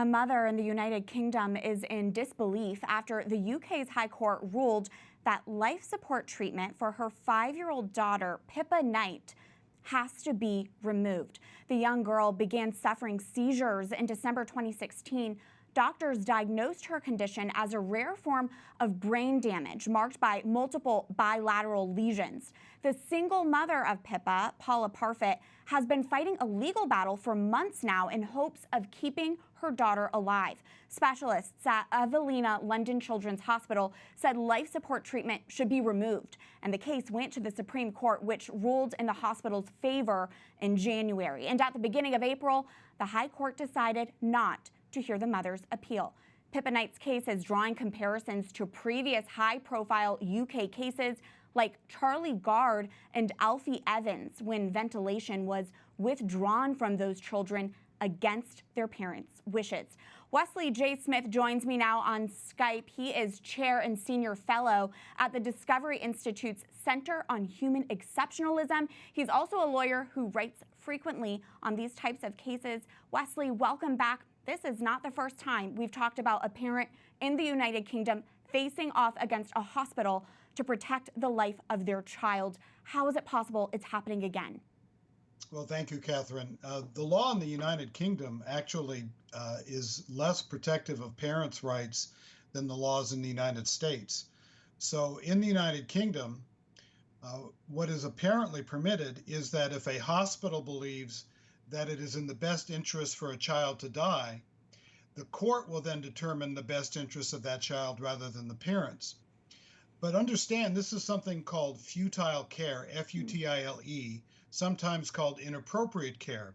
A mother in the United Kingdom is in disbelief after the UK's High Court ruled that life support treatment for her 5-year-old daughter, Pippa Knight, has to be removed. The young girl began suffering seizures in December 2016. Doctors diagnosed her condition as a rare form of brain damage marked by multiple bilateral lesions. The single mother of Pippa, Paula Parfit, has been fighting a legal battle for months now in hopes of keeping her daughter alive. Specialists at Evelina London Children's Hospital said life support treatment should be removed, and the case went to the Supreme Court, which ruled in the hospital's favor in January. And at the beginning of April, the High Court decided not to hear the mother's appeal. Pippa Knight's case is drawing comparisons to previous high-profile UK cases like Charlie Gard and Alfie Evans, when ventilation was withdrawn from those children against their parents' wishes. Wesley J. Smith joins me now on Skype. He is chair and senior fellow at the Discovery Institute's Center on Human Exceptionalism. He's also a lawyer who writes frequently on these types of cases. Wesley, welcome back. This is not the first time we've talked about a parent in the United Kingdom facing off against a hospital to protect the life of their child. How is it possible it's happening again? Well, thank you, Catherine. The law in the United Kingdom actually is less protective of parents' rights than the laws in the United States. So in the United Kingdom, what is apparently permitted is that if a hospital believes that it is in the best interest for a child to die, the court will then determine the best interest of that child rather than the parents. But understand, this is something called futile care, F-U-T-I-L-E, sometimes called inappropriate care.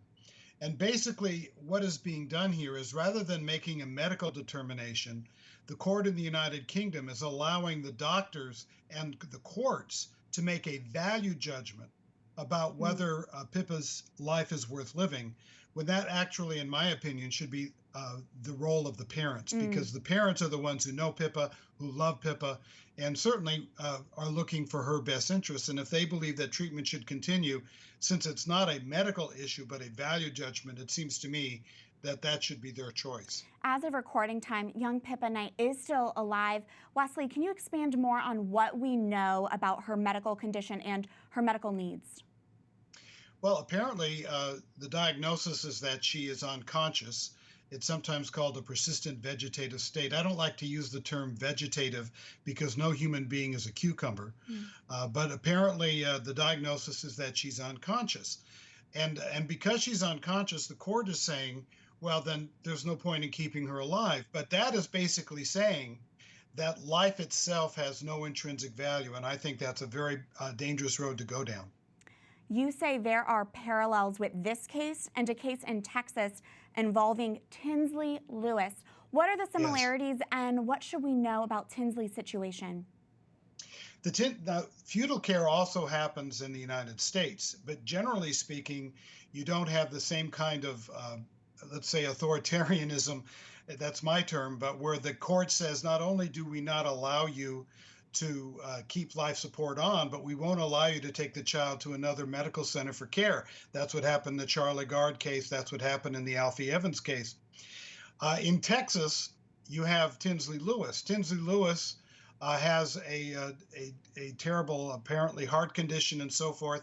And basically what is being done here is, rather than making a medical determination, the court in the United Kingdom is allowing the doctors and the courts to make a value judgment about whether Pippa's life is worth living, when that actually, in my opinion, should be the role of the parents, because the parents are the ones who know Pippa, who love Pippa, and certainly are looking for her best interests. And if they believe that treatment should continue, since it's not a medical issue but a value judgment, it seems to me that that should be their choice. As of recording time, young Pippa Knight is still alive. Wesley, can you expand more on what we know about her medical condition and her medical needs? Well, apparently the diagnosis is that she is unconscious. It's sometimes called a persistent vegetative state. I don't like to use the term vegetative because no human being is a cucumber. But apparently the diagnosis is that she's unconscious. And because she's unconscious, the court is saying, well, then there's no point in keeping her alive. But that is basically saying that life itself has no intrinsic value. And I think that's a very dangerous road to go down. You say there are parallels with this case and a case in Texas involving Tinsley Lewis. What are the similarities, and what should we know about Tinsley's situation? Now, fetal care also happens in the United States, but generally speaking, you don't have the same kind of, let's say, authoritarianism, that's my term, but where the court says, not only do we not allow you to keep life support on, but we won't allow you to take the child to another medical center for care. That's what happened in the Charlie Gard case. That's what happened in the Alfie Evans case. In Texas, you have Tinsley Lewis. Tinsley Lewis has a terrible, apparently, heart condition and so forth.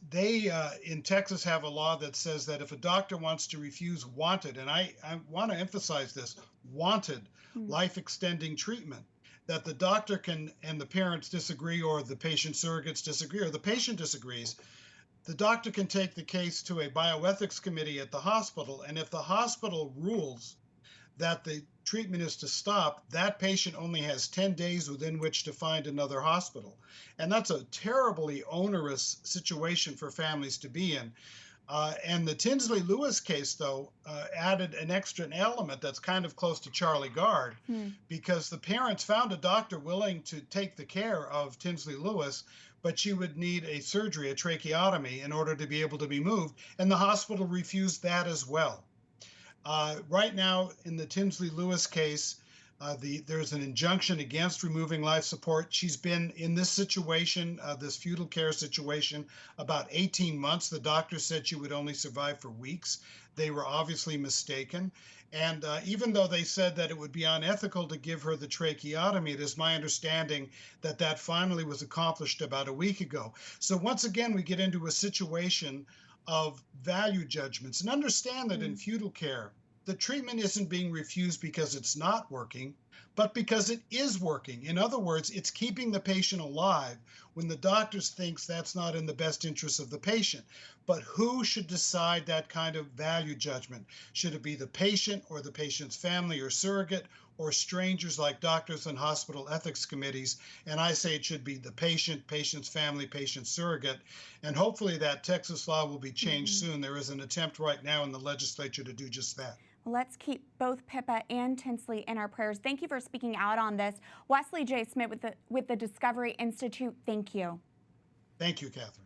They in Texas have a law that says that if a doctor wants to refuse wanted, and I want to emphasize this, wanted life-extending treatment, that the doctor can, and the parents disagree, or the patient surrogates disagree, or the patient disagrees, the doctor can take the case to a bioethics committee at the hospital. And if the hospital rules that the treatment is to stop, that patient only has 10 days within which to find another hospital. And that's a terribly onerous situation for families to be in. And the Tinsley Lewis case, though, added an extra element that's kind of close to Charlie Gard, because the parents found a doctor willing to take the care of Tinsley Lewis, but she would need a surgery, a tracheotomy, in order to be able to be moved, and the hospital refused that as well. Right now, in the Tinsley Lewis case, There's an injunction against removing life support. She's been in this situation, this fetal care situation, about 18 months. The doctor said she would only survive for weeks. They were obviously mistaken. And even though they said that it would be unethical to give her the tracheotomy, it is my understanding that that finally was accomplished about a week ago. So once again, we get into a situation of value judgments. And understand that in fetal care, the treatment isn't being refused because it's not working, but because it is working. In other words, it's keeping the patient alive when the doctor thinks that's not in the best interest of the patient. But who should decide that kind of value judgment? Should it be the patient or the patient's family or surrogate, or strangers like doctors and hospital ethics committees? And I say it should be the patient, patient's family, patient surrogate. And hopefully that Texas law will be changed soon. There is an attempt right now in the legislature to do just that. Well, let's keep both Pippa and Tinsley in our prayers. Thank you for speaking out on this. Wesley J. Smith with the Discovery Institute, thank you. Thank you, Catherine.